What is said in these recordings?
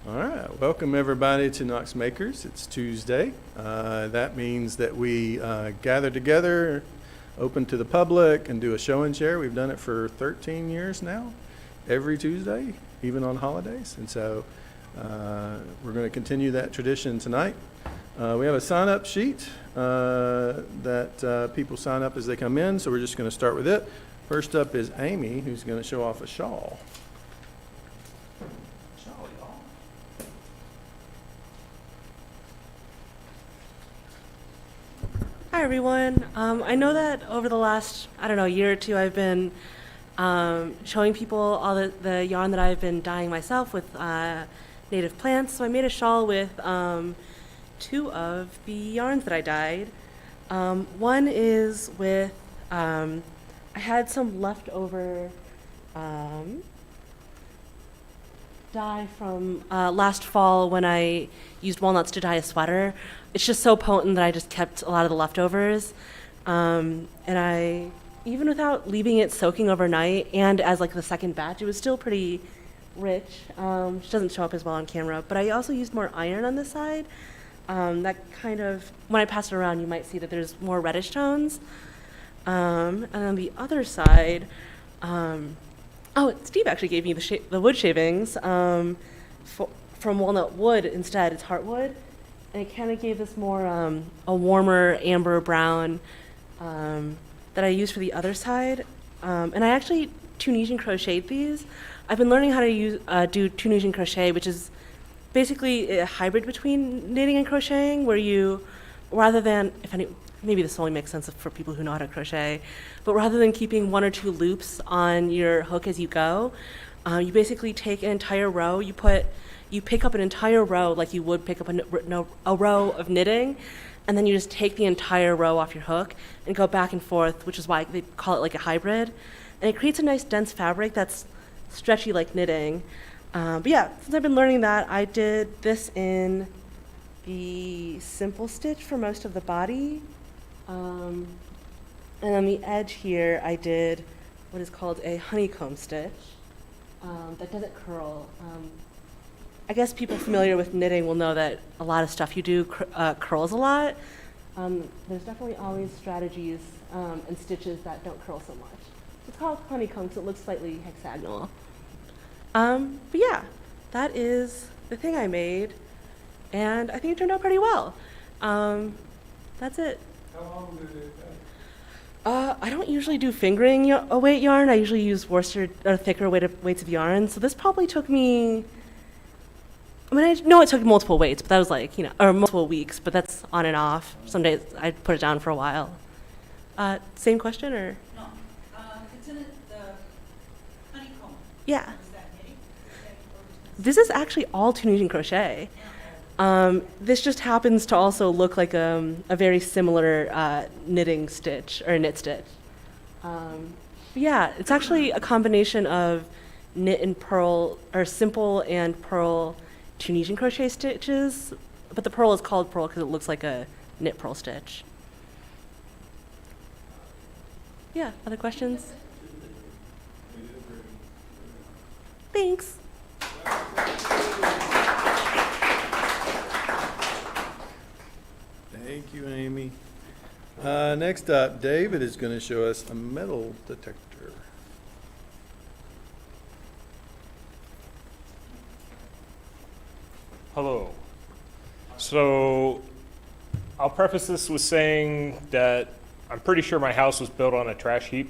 All right, welcome everybody to Knox Makers. It's Tuesday. That means that we gather together, open to the public, and do a show and share. We've done it for 13 years now, every Tuesday, even on holidays. And so we're going to continue that tradition tonight. We have a sign-up sheet that people sign up as they come in, so we're just going to start with it. First up is Amy, who's going to show off a shawl. Hi everyone. I know that over the last, year or two, I've been showing people all the yarn that I've been dyeing myself with native plants. So I made a shawl with two of the yarns that I dyed. One is with, I had some leftover dye from last fall when I used walnuts to dye a sweater. It's just so potent that I just kept a lot of the leftovers. And I, even without leaving it soaking overnight and as like the second batch, it was still pretty rich. Which doesn't show up as well on camera, but I also used more iron on this side. That kind of, when I pass it around, you might see that there's more reddish tones. And on the other side, Steve actually gave me the wood shavings from walnut wood instead. It's heartwood. And it kind of gave this more, a warmer amber brown that I used for the other side. And I actually Tunisian crocheted these. I've been learning how to do Tunisian crochet, which is basically a hybrid between knitting and crocheting, where you, rather than, maybe this only makes sense for people who know how to crochet, but rather than keeping one or two loops on your hook as you go, you basically take an entire row, you pick up an entire row like you would pick up a row of knitting, and then you just take the entire row off your hook and go back and forth, which is why they call it like a hybrid. And it creates a nice dense fabric that's stretchy like knitting. But yeah, since I've been learning that, I did this in the simple stitch for most of the body. And on the edge here, I did what is called a honeycomb stitch that doesn't curl. I guess people familiar with knitting will know that a lot of stuff you do curls a lot. There's definitely always strategies and stitches that don't curl so much. It's called honeycomb because it looks slightly hexagonal. But yeah, that is the thing I made, and I think it turned out pretty well. That's it. How long did it take? I don't usually do fingering weight yarn. I usually use worsted or thicker weights of yarn. So this probably took me, I know it took multiple weights, but that was like, or multiple weeks, but that's on and off. Some days I'd put it down for a while. Same question or? No, it's in the honeycomb. Yeah. Is that knitting? This is actually all Tunisian crochet. This just happens to also look like a very similar knitting stitch or knit stitch. But yeah, it's actually a combination of knit and purl, or simple and purl Tunisian crochet stitches, but the purl is called purl because it looks like a knit purl stitch. Yeah, other questions? Thanks. Thank you, Amy. Next up, David is going to show us a metal detector. Hello. So I'll preface this with saying that I'm pretty sure my house was built on a trash heap,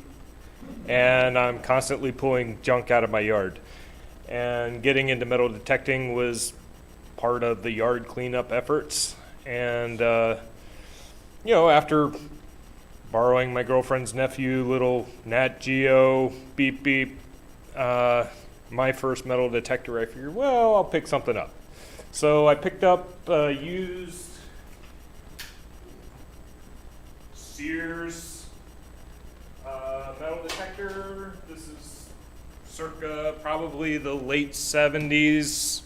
and I'm constantly pulling junk out of my yard. And getting into metal detecting was part of the yard cleanup efforts. And, after borrowing my girlfriend's nephew, little Nat Geo, beep beep, my first metal detector, I figured, well, I'll pick something up. So I picked up a used Sears metal detector. This is circa probably the late 70s.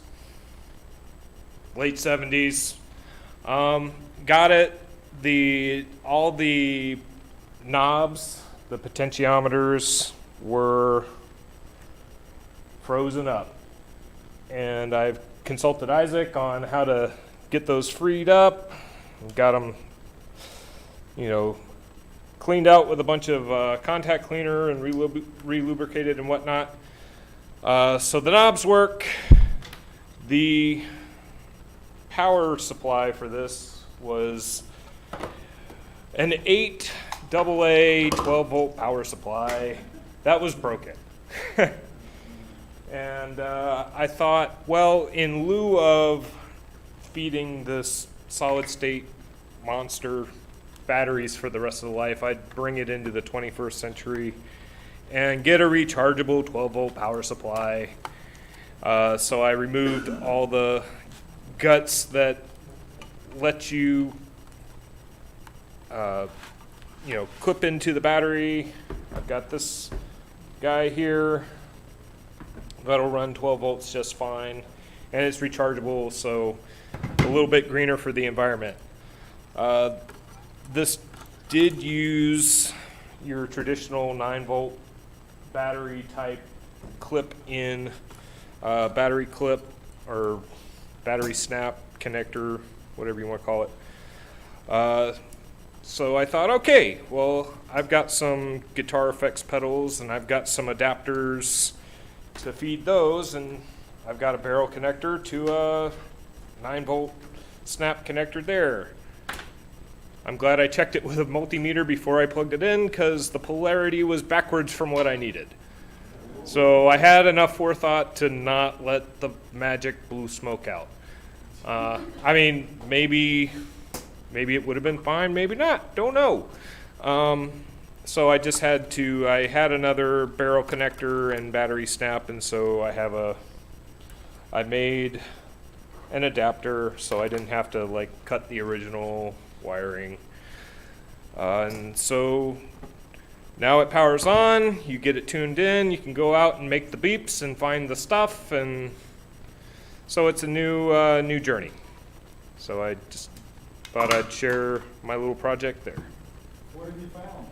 Got it. All the knobs, the potentiometers were frozen up. And I've consulted Isaac on how to get those freed up. Got them, you know, cleaned out with a bunch of contact cleaner and relubricated and whatnot. So the knobs work. The power supply for this was an 8 AA 12-volt power supply that was broken. And I thought, well, in lieu of feeding this solid state monster batteries for the rest of the life, I'd bring it into the 21st century and get a rechargeable 12-volt power supply. So I removed all the guts that let you, clip into the battery. I've got this guy here that'll run 12 volts just fine, and it's rechargeable, so a little bit greener for the environment. This did use your traditional 9-volt battery type clip-in battery clip or battery snap connector, whatever you want to call it. So I thought, okay, well, I've got some guitar effects pedals and I've got some adapters to feed those, and I've got a barrel connector to a 9-volt snap connector there. I'm glad I checked it with a multimeter before I plugged it in, because the polarity was backwards from what I needed. So I had enough forethought to not let the magic blue smoke out. I mean, maybe it would have been fine, maybe not, don't know. So I just had to, I had another barrel connector and battery snap, and so I made an adapter so I didn't have to like cut the original wiring. And so now it powers on, you get it tuned in, you can go out and make the beeps and find the stuff, and so it's a new journey. So I just thought I'd share my little project there. What have you found?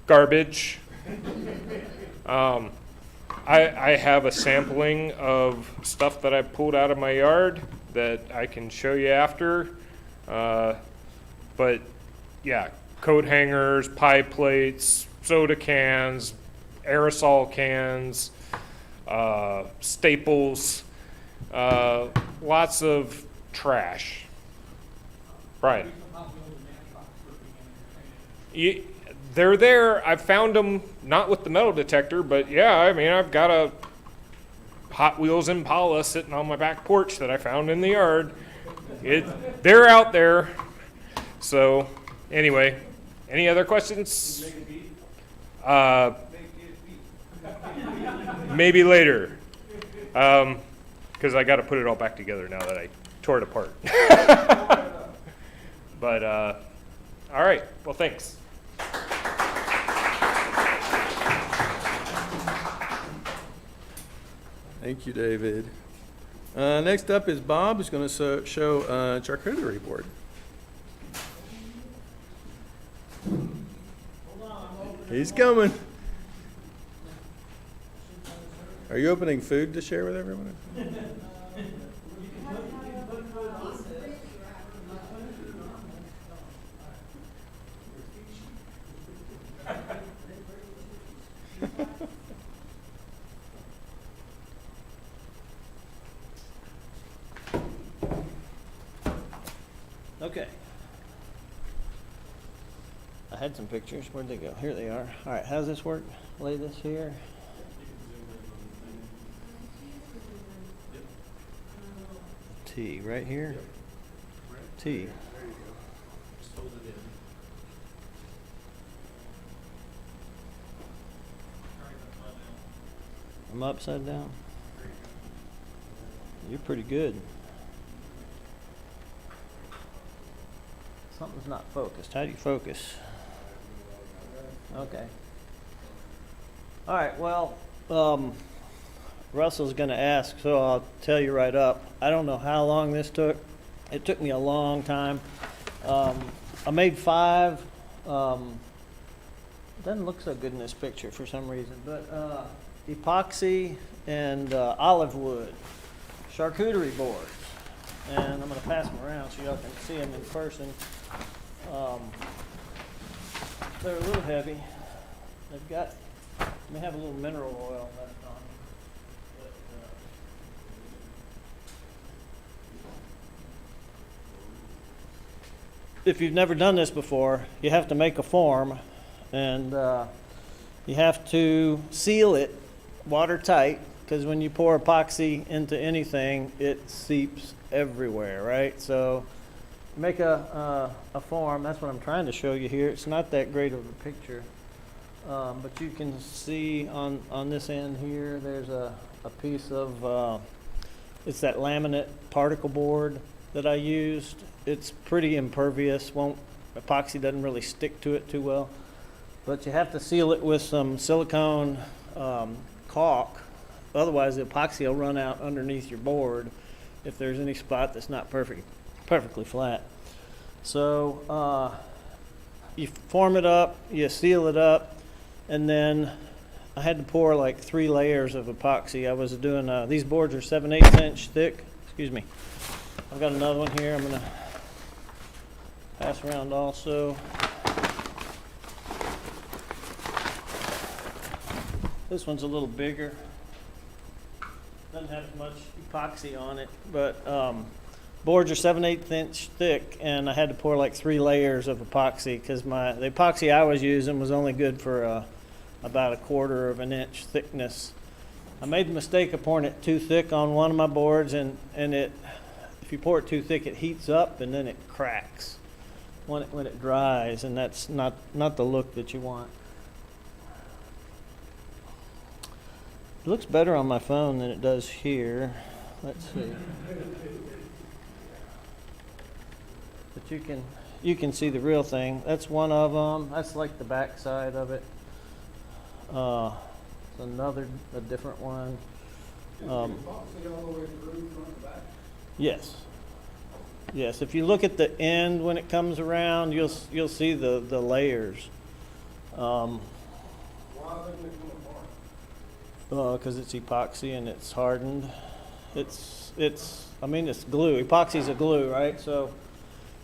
Garbage. I have a sampling of stuff that I pulled out of my yard that I can show you after. But yeah, coat hangers, pie plates, soda cans, aerosol cans, staples, lots of trash. Brian. They're there. I found them not with the metal detector, but yeah, I mean, I've got a Hot Wheels Impala sitting on my back porch that I found in the yard. They're out there. So anyway, any other questions? Maybe later, because I got to put it all back together now that I tore it apart. But all right, well, thanks. Thank you, David. Next up is Bob, who's going to show a charcuterie board. He's coming. Are you opening food to share with everyone? Okay. I had some pictures. Where'd they go? Here they are. All right, how does this work? Lay this here. T right here. T. I'm upside down. You're pretty good. Something's not focused. How do you focus? Okay. All right, well, Russell's going to ask, so I'll tell you right up. I don't know how long this took. It took me a long time. I made 5. Doesn't look so good in this picture for some reason, but epoxy and olive wood. charcuterie boards. And I'm going to pass them around so y'all can see them in person. They're a little heavy. They've got, they have a little mineral oil left on them. But, if you've never done this before, you have to make a form, and you have to seal it watertight, because when you pour epoxy into anything, it seeps everywhere, right? So make a form. That's what I'm trying to show you here. It's not that great of a picture, but you can see on this end here, there's a piece of, it's that laminate particle board that I used. It's pretty impervious. Epoxy doesn't really stick to it too well, but you have to seal it with some silicone caulk. Otherwise, the epoxy will run out underneath your board if there's any spot that's not perfectly flat. So you form it up, you seal it up, and then I had to pour like 3 layers of epoxy. I was doing, these boards are 7/8 inch thick. Excuse me. I've got another one here I'm going to pass around also. This one's a little bigger. Doesn't have as much epoxy on it, but boards are 7/8 inch thick, and I had to pour like 3 layers of epoxy because the epoxy I was using was only good for about 1/4 of an inch thickness. I made the mistake of pouring it too thick on one of my boards, and if you pour it too thick, it heats up and then it cracks when it dries, and that's not the look that you want. It looks better on my phone than it does here. Let's see. But you can see the real thing. That's one of them. That's like the back side of it. A different one. Yes. Yes. If you look at the end when it comes around, you'll see the layers. Because it's epoxy and it's hardened. It's glue. Epoxy's a glue, right? So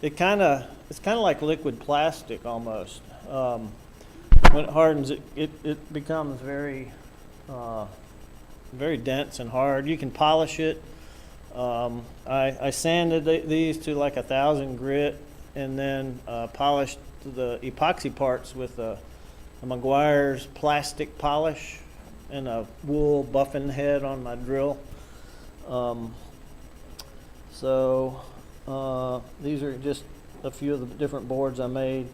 it's kind of like liquid plastic almost. When it hardens, it becomes very dense and hard. You can polish it. I sanded these to like 1,000 grit, and then polished the epoxy parts with a Meguiar's plastic polish and a wool buffing head on my drill. These are just a few of the different boards I made.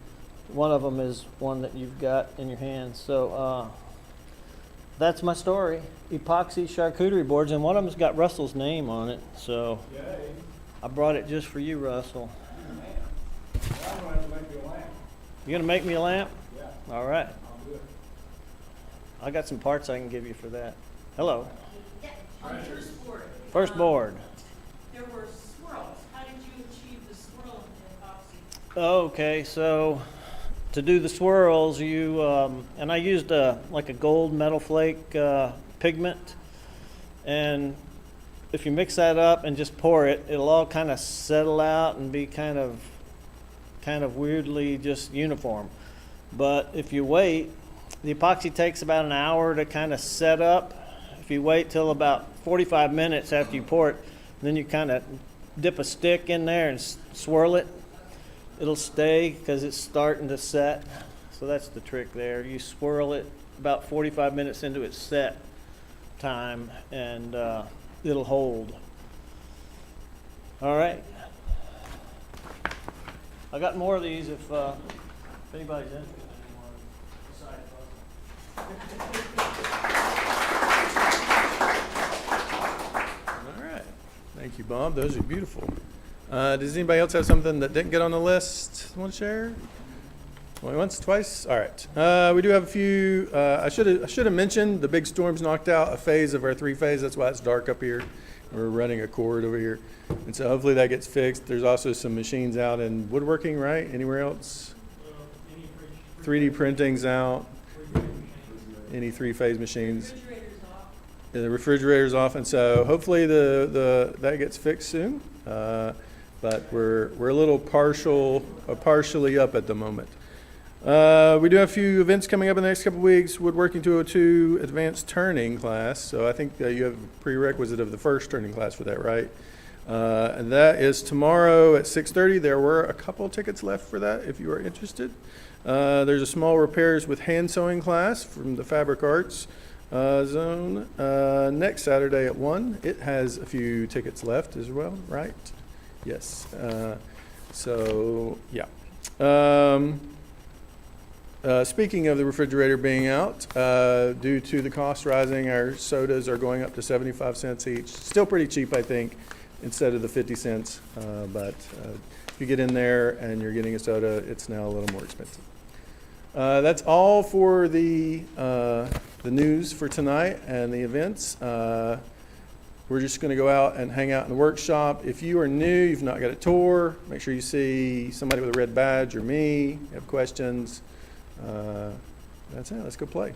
One of them is one that you've got in your hands. So that's my story. Epoxy charcuterie boards, and one of them's got Russell's name on it. So I brought it just for you, Russell. You gonna make me a lamp? Yeah. All right. I'll do it. I got some parts I can give you for that. Hello. Yeah, on the first board. First board. There were swirls. How did you achieve the swirl in epoxy? Okay, so to do the swirls, and I used like a gold metal flake pigment, and if you mix that up and just pour it, it'll all kind of settle out and be kind of weirdly just uniform. But if you wait, the epoxy takes about an hour to kind of set up. If you wait till about 45 minutes after you pour it, then you kind of dip a stick in there and swirl it. It'll stay because it's starting to set. So that's the trick there. You swirl it about 45 minutes into its set time, and it'll hold. All right. I got more of these if anybody's interested in one. All right. Thank you, Bob. Those are beautiful. Does anybody else have something that didn't get on the list want to share? Once, twice? All right. We do have a few. I should have mentioned the big storms knocked out a phase of our 3-phase. That's why it's dark up here. We're running a cord over here. And so hopefully that gets fixed. There's also some machines out in woodworking, right? Anywhere else? 3D printing's out. Any 3-phase machines? Refrigerator's off. The refrigerator's off, and so hopefully that gets fixed soon. But we're a little partially up at the moment. We do have a few events coming up in the next couple of weeks. Woodworking 202 Advanced Turning class. So I think you have a prerequisite of the first turning class for that, right? And that is tomorrow at 6:30. There were a couple tickets left for that if you are interested. There's a small repairs with hand sewing class from the Fabric Arts zone next Saturday at 1. It has a few tickets left as well, right? Yes. So, yeah. Speaking of the refrigerator being out, due to the cost rising, our sodas are going up to 75 cents each. Still pretty cheap, I think, instead of the 50 cents. But if you get in there and you're getting a soda, it's now a little more expensive. That's all for the news for tonight and the events. We're just going to go out and hang out in the workshop. If you are new, you've not got a tour, make sure you see somebody with a red badge or me. Have questions. That's it. Let's go play.